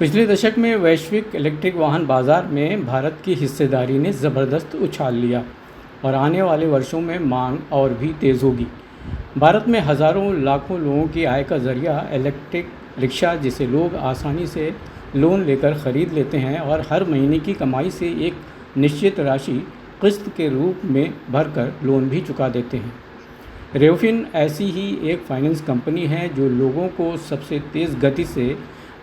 पिछले दशक में वैश्विक इलेक्ट्रिक वाहन बाजार में भारत की हिस्सेदारी ने ज़बरदस्त उछाल लिया और आने वाले वर्षों में मांग और भी तेज़ होगी। भारत में हज़ारों लाखों लोगों की आय का ज़रिया इलेक्ट्रिक रिक्शा, जिसे लोग आसानी से लोन लेकर ख़रीद लेते हैं और हर महीने की कमाई से एक निश्चित राशि किस्त के रूप में भरकर लोन भी चुका देते हैं। रेवफिन ऐसी ही एक फाइनेंस कंपनी है जो लोगों को सबसे तेज़ गति से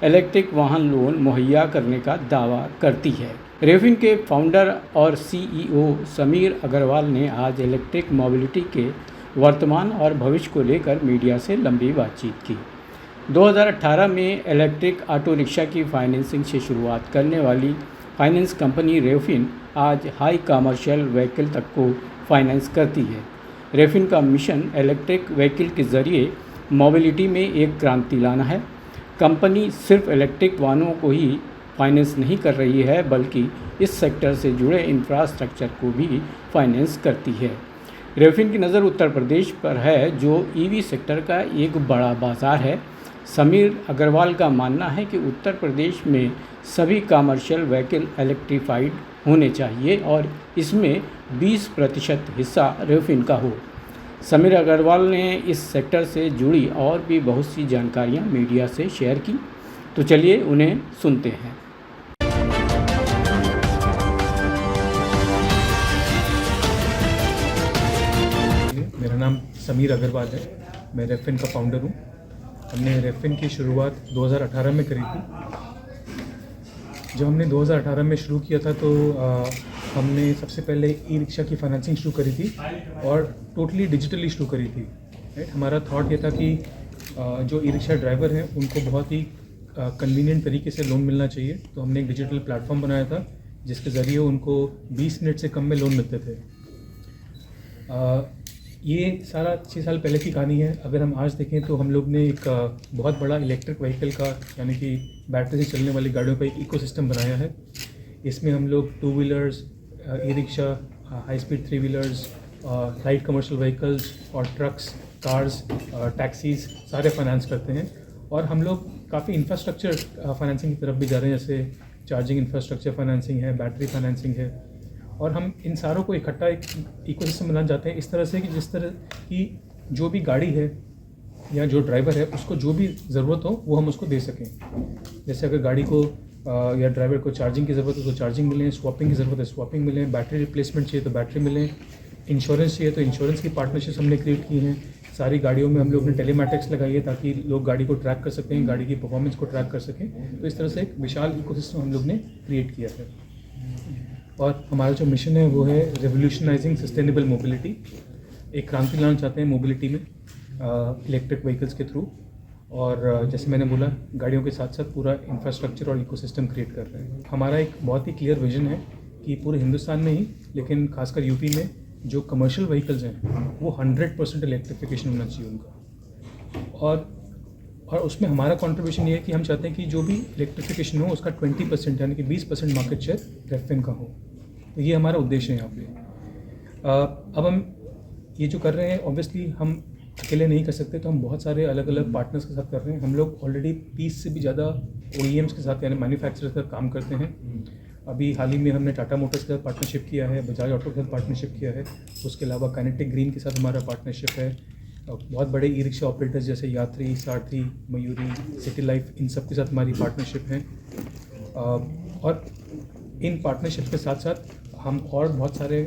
इलेक्ट्रिक वाहन लोन मुहैया करने का दावा करती है। रेवफिन के फाउंडर और सीईओ समीर अग्रवाल ने आज इलेक्ट्रिक मोबिलिटी के वर्तमान और भविष्य को लेकर मीडिया से लंबी बातचीत की। 2018 में इलेक्ट्रिक ऑटो रिक्शा की फाइनेंसिंग से शुरुआत करने वाली फाइनेंस कंपनी रेवफिन आज हाई कमर्शियल व्हीकल तक को फाइनेंस करती है। रेवफिन का मिशन इलेक्ट्रिक व्हीकल के ज़रिए मोबिलिटी में एक क्रांति लाना है। कंपनी सिर्फ इलेक्ट्रिक वाहनों को ही फाइनेंस नहीं कर रही है, बल्कि इस सेक्टर से जुड़े इंफ्रास्ट्रक्चर को भी फाइनेंस करती है। रेवफिन की नज़र उत्तर प्रदेश पर है, जो ईवी सेक्टर का एक बड़ा बाज़ार है। समीर अग्रवाल का मानना है कि उत्तर प्रदेश में सभी कमर्शियल व्हीकल इलेक्ट्रीफाइड होने चाहिए और इसमें 20% हिस्सा रेवफिन का हो। समीर अग्रवाल ने इस सेक्टर से जुड़ी और भी बहुत सी जानकारियां मीडिया से शेयर की, तो चलिए उन्हें सुनते हैं। मेरा नाम समीर अग्रवाल है, मैं रेवफिन का फाउंडर हूँ। हमने रेवफिन की शुरुआत 2018 में करी थी। जब हमने 2018 में शुरू किया था तो हमने सबसे पहले ई रिक्शा की फाइनेंसिंग शुरू करी थी और टोटली डिजिटली शुरू करी थी। राइट, हमारा थॉट ये था कि जो ई रिक्शा ड्राइवर हैं उनको बहुत ही कन्वीनियंट तरीके से लोन मिलना चाहिए। तो हमने एक डिजिटल प्लेटफॉर्म बनाया था जिसके ज़रिए उनको 20 मिनट से कम में लोन मिलते थे। ये सारा 6 साल पहले की कहानी है। अगर हम आज देखें तो हम लोग ने एक बहुत बड़ा इलेक्ट्रिक व्हीकल का, यानी कि बैटरी से चलने वाली गाड़ियों का एक इकोसिस्टम बनाया है। इसमें हम लोग 2 wheelers, e rickshaw, high speed 3 wheelers, light commercial vehicles और ट्रक्स, कार्स, टैक्सीज सारे फाइनेंस करते हैं। और हम लोग काफ़ी इंफ्रास्ट्रक्चर फाइनेंसिंग की तरफ भी जा रहे हैं, जैसे चार्जिंग इंफ्रास्ट्रक्चर फाइनेंसिंग है, बैटरी फाइनेंसिंग है। और हम इन सारों को इकट्ठा एक इकोसिस्टम बनाना चाहते हैं, इस तरह से कि जिस तरह की जो भी गाड़ी है या जो ड्राइवर है उसको जो भी ज़रूरत हो वो हम उसको दे सकें। जैसे अगर गाड़ी को या ड्राइवर को चार्जिंग की ज़रूरत है तो चार्जिंग मिलें, स्वैपिंग की ज़रूरत है स्वैपिंग मिलें, बैटरी रिप्लेसमेंट चाहिए तो बैटरी मिलें, इंश्योरेंस चाहिए तो इंश्योरेंस की पार्टनरशिप्स हमने क्रिएट की हैं। सारी गाड़ियों में हम लोग ने टेलीमैटिक्स लगाई है ताकि लोग गाड़ी को ट्रैक कर सकें, गाड़ी की परफॉर्मेंस को ट्रैक कर सकें। तो इस तरह से एक विशाल इकोसिस्टम हम लोग ने क्रिएट किया है। और हमारा जो मिशन है वो है रेवोल्यूशनाइजिंग सस्टेनेबल मोबिलिटी। एक क्रांति लाना चाहते हैं मोबिलिटी में इलेक्ट्रिक व्हीकल्स के थ्रू। और जैसे मैंने बोला, गाड़ियों के साथ साथ पूरा इंफ्रास्ट्रक्चर और इकोसिस्टम क्रिएट कर रहे हैं। हमारा एक बहुत ही क्लियर विजन है कि पूरे हिंदुस्तान में ही, लेकिन खासकर यूपी में जो कमर्शियल व्हीकल्स हैं वो 100% इलेक्ट्रिफिकेशन होना चाहिए उनका। और उसमें हमारा कंट्रीब्यूशन ये है कि हम चाहते हैं कि जो भी इलेक्ट्रिफिकेशन हो उसका 20% यानी कि 20% मार्केट शेयर रेवफिन का हो। तो ये हमारा उद्देश्य है यहाँ पे। अब हम ये जो कर रहे हैं, ऑब्वियसली हम अकेले नहीं कर सकते, तो हम बहुत सारे अलग अलग पार्टनर्स के साथ कर रहे हैं। हम लोग ऑलरेडी 30 से भी ज़्यादा OEMs के साथ यानी मैन्युफैक्चरर्स के साथ काम करते हैं। अभी हाल ही में हमने टाटा मोटर्स के साथ पार्टनरशिप किया है, बजाज ऑटो के साथ पार्टनरशिप किया है। उसके अलावा काइनेटिक ग्रीन के साथ हमारा पार्टनरशिप है। बहुत बड़े ई रिक्शा ऑपरेटर्स जैसे यात्री, सारथी, मयूरी, सिटी लाइफ, इन सब के साथ हमारी पार्टनरशिप है। और इन पार्टनरशिप के साथ साथ हम और बहुत सारे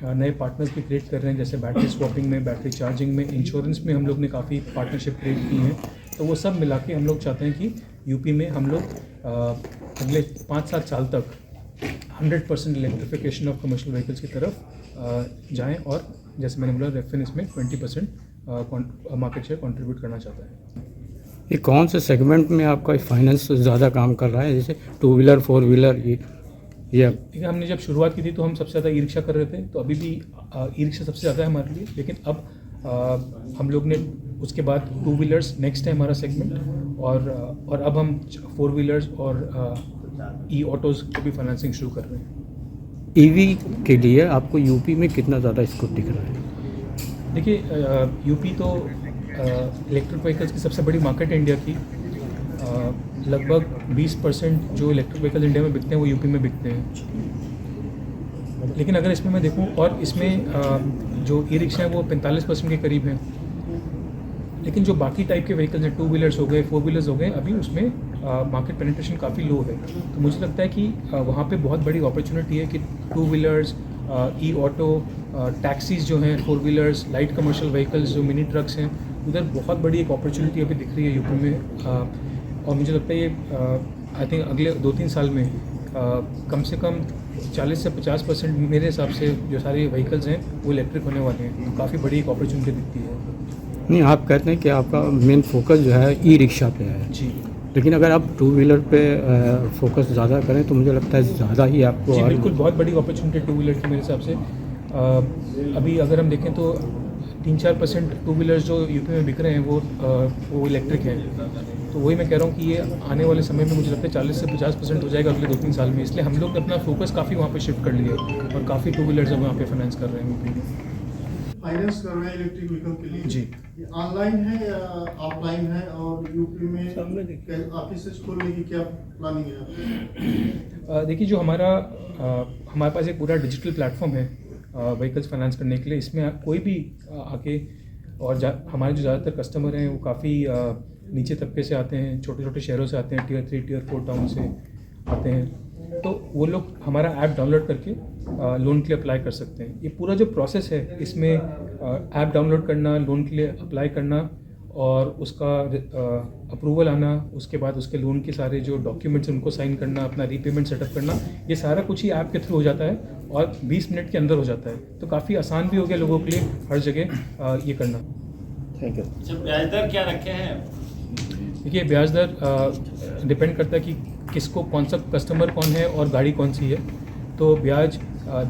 नए पार्टनर्स भी क्रिएट कर रहे हैं, जैसे बैटरी स्वैपिंग में, बैटरी चार्जिंग में, इंश्योरेंस में हम लोग ने काफ़ी पार्टनरशिप क्रिएट की हैं। तो वो सब मिला के हम लोग चाहते हैं कि यूपी में हम लोग अगले 5-7 साल तक 100% इलेक्ट्रिफिकेशन ऑफ कमर्शियल व्हीकल्स की तरफ जाएं। और जैसे मैंने बोला, रेवफिन इसमें 20% मार्केट शेयर कंट्रीब्यूट करना चाहता है। ये कौन से सेगमेंट में आपका फाइनेंस ज़्यादा काम कर रहा है, जैसे 2 व्हीलर 4 व्हीलर? ये हमने जब शुरुआत की थी तो हम सबसे ज़्यादा ई रिक्शा कर रहे थे, तो अभी भी ई रिक्शा सबसे ज़्यादा है हमारे लिए। लेकिन अब हम लोग ने उसके बाद 2 व्हीलर्स नेक्स्ट है हमारा सेगमेंट, और अब हम 4 व्हीलर्स और ई ऑटोज़ को भी फाइनेंसिंग शुरू कर रहे हैं। ईवी के लिए आपको यूपी में कितना ज़्यादा स्कोप दिख रहा है? देखिए, यूपी तो इलेक्ट्रिक व्हीकल्स की सबसे बड़ी मार्केट है इंडिया की। लगभग 20% जो इलेक्ट्रिक व्हीकल इंडिया में बिकते हैं वो यूपी में बिकते हैं। लेकिन अगर इसमें मैं देखूं, और इसमें जो ई रिक्शा है वो 45% के करीब हैं, लेकिन जो बाकी टाइप के व्हीकल्स हैं, 2 व्हीलर्स हो गए, 4 व्हीलर्स हो गए, अभी उसमें मार्केट पेनिट्रेशन काफ़ी लो है। तो मुझे लगता है कि वहाँ पे बहुत बड़ी अपॉर्चुनिटी है कि 2 व्हीलर्स, ई ऑटो, टैक्सीज़ जो हैं, 4 व्हीलर्स, लाइट कमर्शियल व्हीकल्स जो मिनी ट्रक्स हैं, उधर बहुत बड़ी एक अपॉर्चुनिटी अभी दिख रही है यूपी में। और मुझे लगता है ये आई थिंक अगले 2-3 साल में कम से कम 40 से 50% मेरे हिसाब से जो सारे व्हीकल्स हैं वो इलेक्ट्रिक होने वाले हैं। तो काफ़ी बड़ी एक अपॉर्चुनिटी दिखती है। नहीं, आप कहते हैं कि आपका मेन फोकस जो है ई रिक्शा पे है, जी लेकिन अगर आप 2 व्हीलर पे फोकस ज़्यादा करें तो मुझे लगता है ज़्यादा ही आपको जी बिल्कुल, बहुत बड़ी अपॉर्चुनिटी 2 व्हीलर की मेरे हिसाब से। अभी अगर हम देखें तो 3-4% 2 व्हीलर्स जो यूपी में बिक रहे हैं वो इलेक्ट्रिक हैं। तो वही मैं कह रहा हूँ कि ये आने वाले समय में मुझे लगता है 40 से 50% हो जाएगा अगले 2-3 साल में। इसलिए हम लोग ने अपना फोकस काफ़ी वहाँ पे शिफ्ट कर लिया है और काफ़ी 2 व्हीलर्स अब वहाँ पे फाइनेंस कर रहे हैं यूपी में। फाइनेंस कर रहे हैं इलेक्ट्रिक व्हीकल के लिए जी। ये ऑनलाइन है या ऑफलाइन है, और यूपी में ऑफिस खोलने की क्या प्लानिंग है आपकी? देखिए, जो हमारे पास एक पूरा डिजिटल प्लेटफॉर्म है व्हीकल्स फाइनेंस करने के लिए। इसमें कोई भी आके, और हमारे जो ज़्यादातर कस्टमर हैं वो काफ़ी नीचे तबके से आते हैं, छोटे छोटे शहरों से आते हैं, Tier 3 Tier 4 टाउन से आते हैं। तो वो लोग हमारा ऐप डाउनलोड करके लोन के लिए अप्लाई कर सकते हैं। ये पूरा जो प्रोसेस है, इसमें ऐप डाउनलोड करना, लोन के लिए अप्लाई करना और उसका अप्रूवल आना, उसके बाद उसके लोन के सारे जो डॉक्यूमेंट्स उनको साइन करना, अपना रीपेमेंट सेटअप करना, ये सारा कुछ ही ऐप के थ्रू हो जाता है और 20 मिनट के अंदर हो जाता है। तो काफ़ी आसान भी हो गया लोगों के लिए हर जगह ये करना। Thank you. अच्छा, ब्याज दर क्या रखे हैं? देखिए, ब्याज दर डिपेंड करता है कि किसको, कौन सा कस्टमर कौन है और गाड़ी कौन सी है। तो ब्याज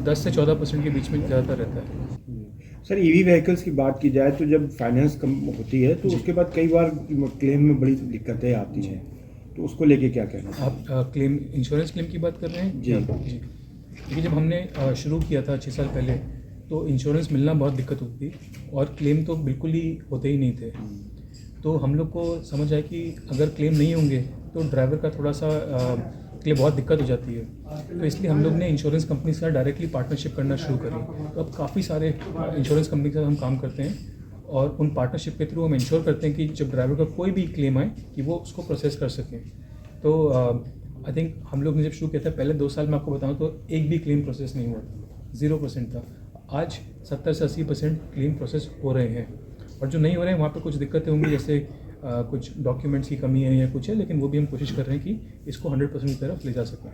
10 से 14% के बीच में ज़्यादातर रहता है। सर, ईवी व्हीकल्स की बात की जाए तो जब फाइनेंस कम होती है तो उसके बाद कई बार क्लेम में बड़ी दिक्कतें आती हैं, तो उसको लेके क्या कहना है? आप क्लेम, इंश्योरेंस क्लेम की बात कर रहे हैं? जी। जी। देखिए, जब हमने शुरू किया था 6 साल पहले, तो इंश्योरेंस मिलना बहुत दिक्कत होती थी और क्लेम तो बिल्कुल ही होते ही नहीं थे। तो हम लोग को समझ आया कि अगर क्लेम नहीं होंगे तो ड्राइवर का थोड़ा सा के लिए बहुत दिक्कत हो जाती है। तो इसलिए हम लोग ने इंश्योरेंस कंपनी से डायरेक्टली पार्टनरशिप करना शुरू करी। तो अब काफ़ी सारे इंश्योरेंस कंपनी के साथ हम काम करते हैं और उन पार्टनरशिप के थ्रू हम इंश्योर करते हैं कि जब ड्राइवर का कोई भी क्लेम आए कि वो उसको प्रोसेस कर सकें। तो आई थिंक हम लोग ने जब शुरू किया था पहले 2 साल में, आपको बताऊँ तो एक भी क्लेम प्रोसेस नहीं हुआ था, 0% था। आज 70 से 80% क्लेम प्रोसेस हो रहे हैं, और जो नहीं हो रहे हैं वहाँ पे कुछ दिक्कतें होंगी, जैसे कुछ डॉक्यूमेंट्स की कमी है या कुछ है, लेकिन वो भी हम कोशिश कर रहे हैं कि इसको 100% की तरफ ले जा सकें।